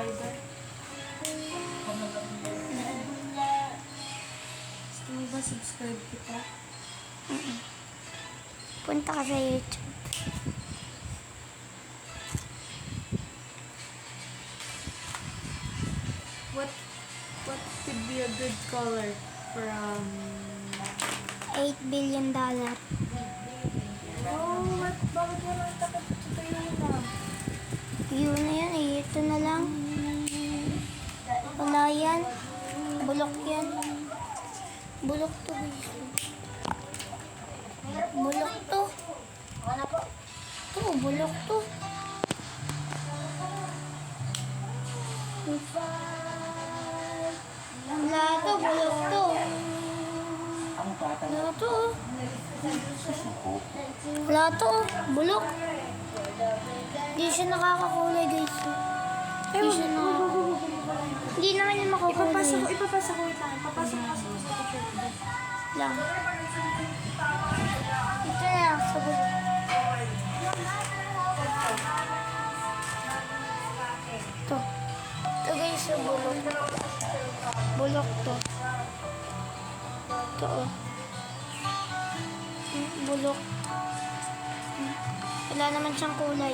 subscriber? Gusto mo ba subscribe kita? Punta ka sa YouTube. What could be a good color from... $8 billion. Oh, bakit naman takot ito yun na? Yun na yan eh. Ito na lang. Wala yan. Bulok yan. Bulok to guys. Bulok to. Ito, bulok to. Wala to, bulok to. Wala to. Wala to, bulok. Hindi siya nakakakulay guys. Hindi siya nakakakulay. Hindi naman yung makakulay. Ipapasa ko ito. Ipapasa ko sa picture. Lang. Ito na, sa bulok. Ito. Ito guys, sa bulok. Bulok to. Ito oh. Bulok. Wala naman siyang kulay.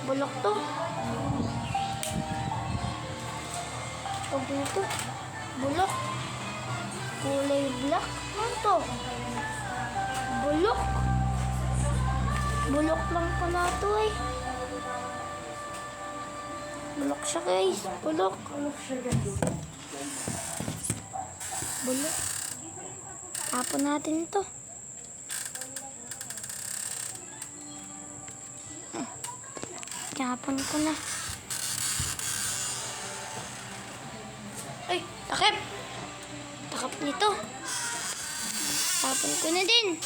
Bulok to. Huwag dito. Bulok. Kulay black. Ano to? Bulok. Bulok lang pala to eh. Bulok siya guys. Bulok. Bulok. Tapon natin ito. Tapon ko na. Ay, takip! Takip nito. Tapon ko na din.